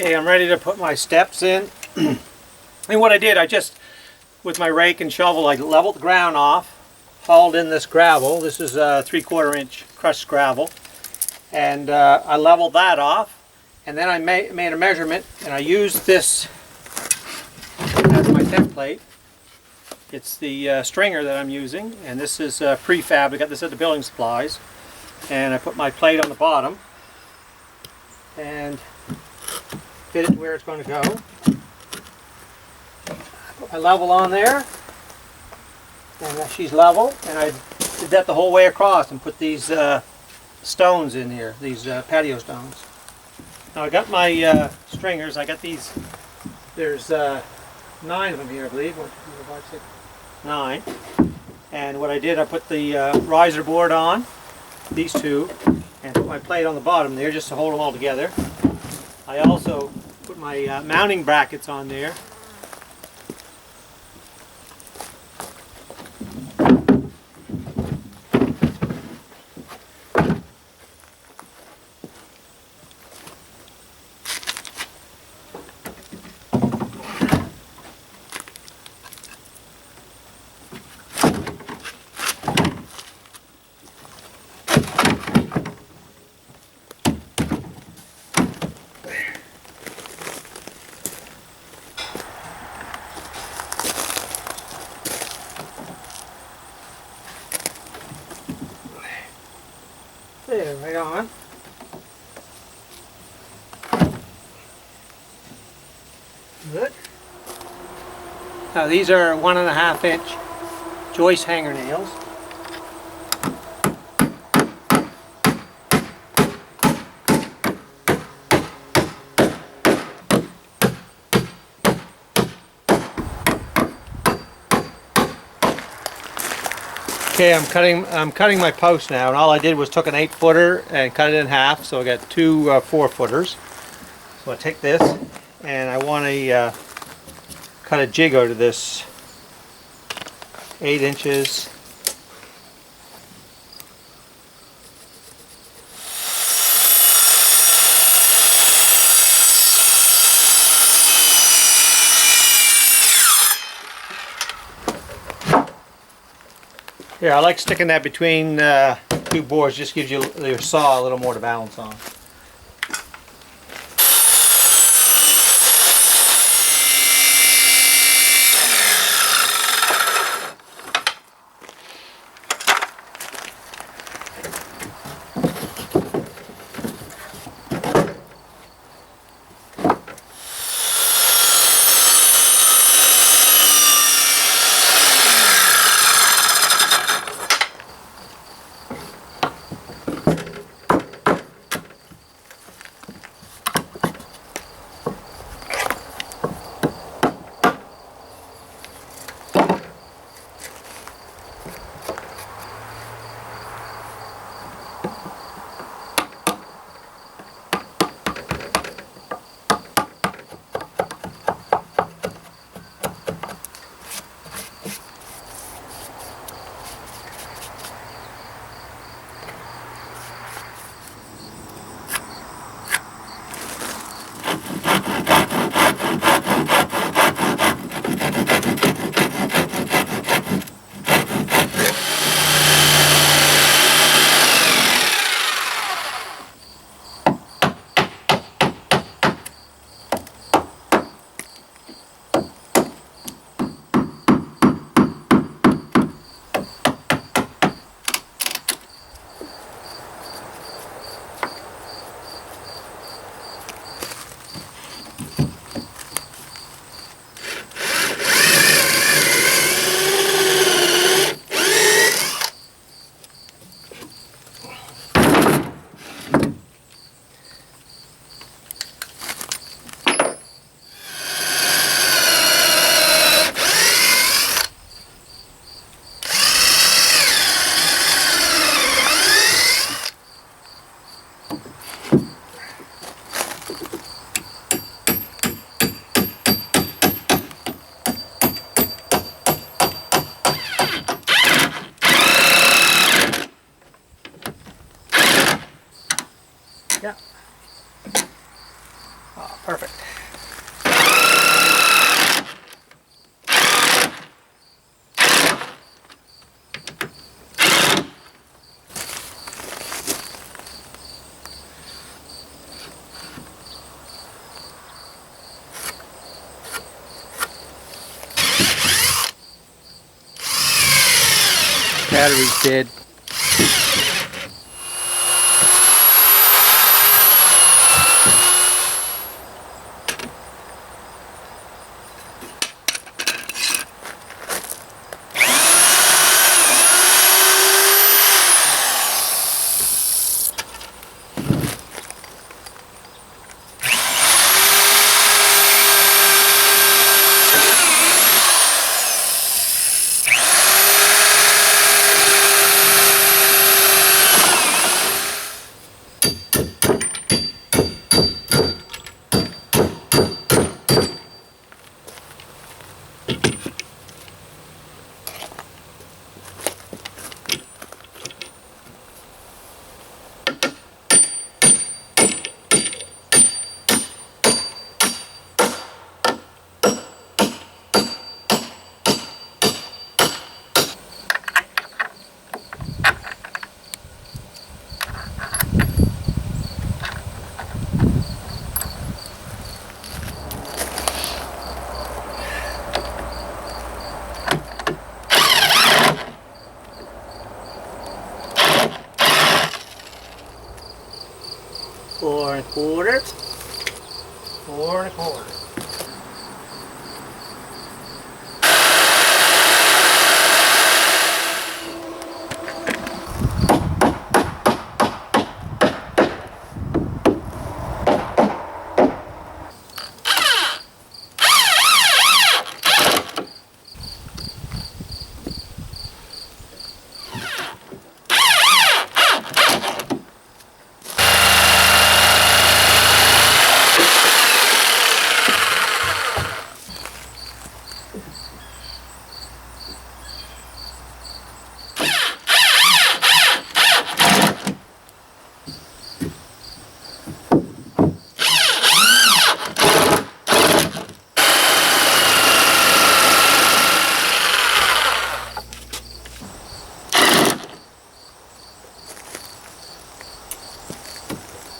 Okay, I'm ready to put my steps in. And what I did, with my rake and shovel, I leveled the ground off, hauled in this gravel. This is a 3/4 inch crushed gravel. And I leveled that off. And then I made a measurement, and I used this as my template. It's the stringer that I'm using, and this is prefab. I got this at the building supplies. And I put my plate on the bottom and fit it where it's going to go. Put my level on there, and she's level, and I did that the whole way across and put these stones in here, these patio stones. Now I got my stringers. I got these. There's 9 of them here, I believe. 1, 2, 3, 4, 5, 6, 9. And what I did, I put the riser board on, these two, and put my plate on the bottom there just to hold them all together. I also put my mounting brackets on there. There, right on. Good. Now these are 1.5 inch joist hanger nails. Okay, I'm cutting my post now, and all I did was took an 8-footer and cut it in half, so I got 2 4-footers. So I take this, and I want to cut a jig out of this 8 inches. Yeah, I like sticking that between 2 boards. Just gives you your saw a little more to balance on. Perfect. Battery's dead. Four and a quarter. Four and a quarter.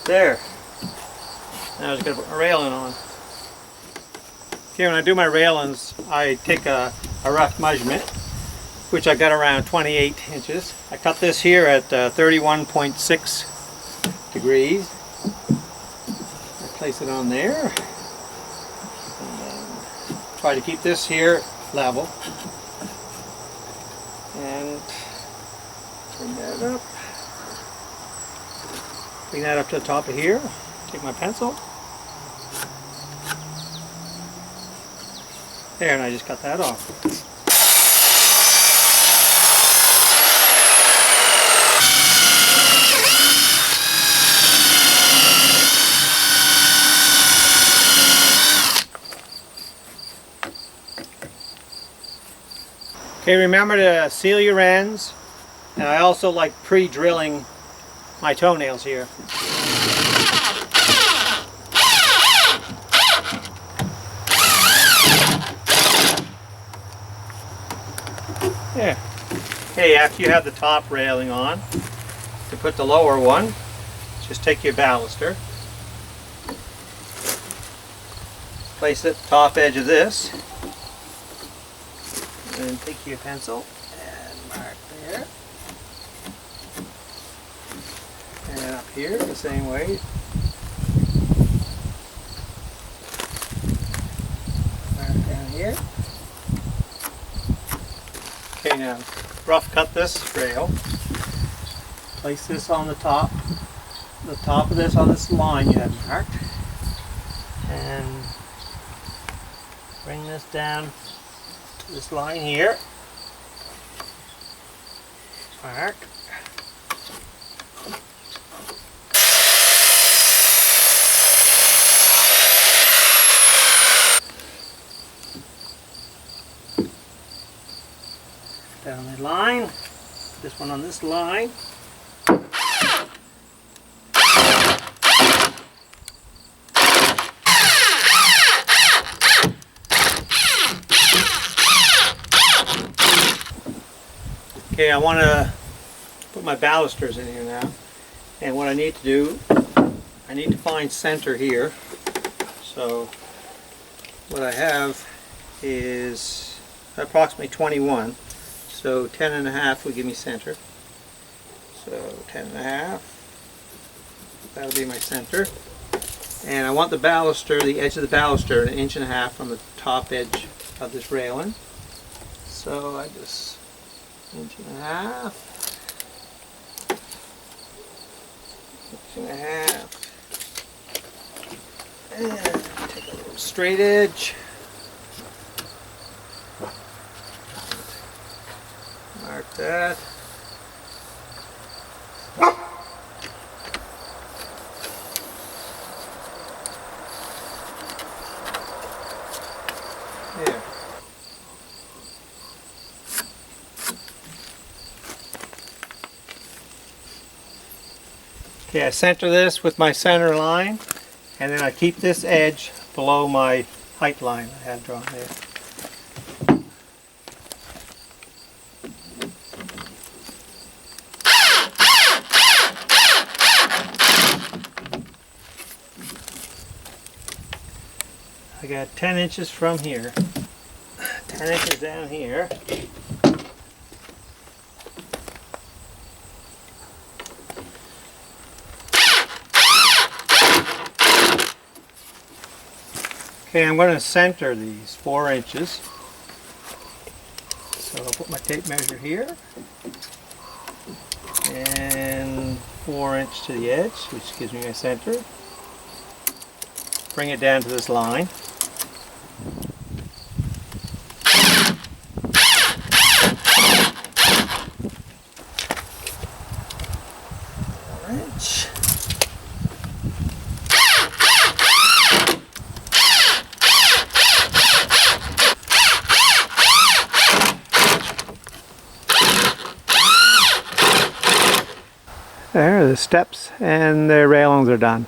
There. Now I just got to put my railing on. Okay, when I do my railings, I take a rough measurement, which I got around 28 inches. I cut this here at 31.6 degrees. I place it on there. And then try to keep this here level. And bring that up. Bring that up to the top of here. Take my pencil. There, and I just cut that off. Okay, remember to seal your ends. And I also like pre-drilling my toenails here. There. Okay, after you have the top railing on, to put the lower one, just take your baluster, place it top edge of this, and then take your pencil and mark there. And up here the same way. Mark down here. Okay, now rough cut this rail. Place this on the top of this on this line you have marked. And bring this down to this line here. Mark. Down the line, this one on this line. Okay, I want to put my balusters in here now. And what I need to do, I need to find center here. So what I have is approximately 21. So 10 and a half will give me center. So 10 and a half, that'll be my center. And I want the baluster, the edge of the baluster, 1.5 inches from the top edge of this railing. So I just 1.5 inches. 1.5 inches. And take a little straight edge. Mark that. There. Okay, I center this with my center line, and then I keep this edge below my height line I had drawn there. I got 10 inches from here, 10 inches down here. Okay, I'm going to center these 4 inches. So I'll put my tape measure here. And 4 inches to the edge, which gives me my center. Bring it down to this line. There, the steps and the railings are done.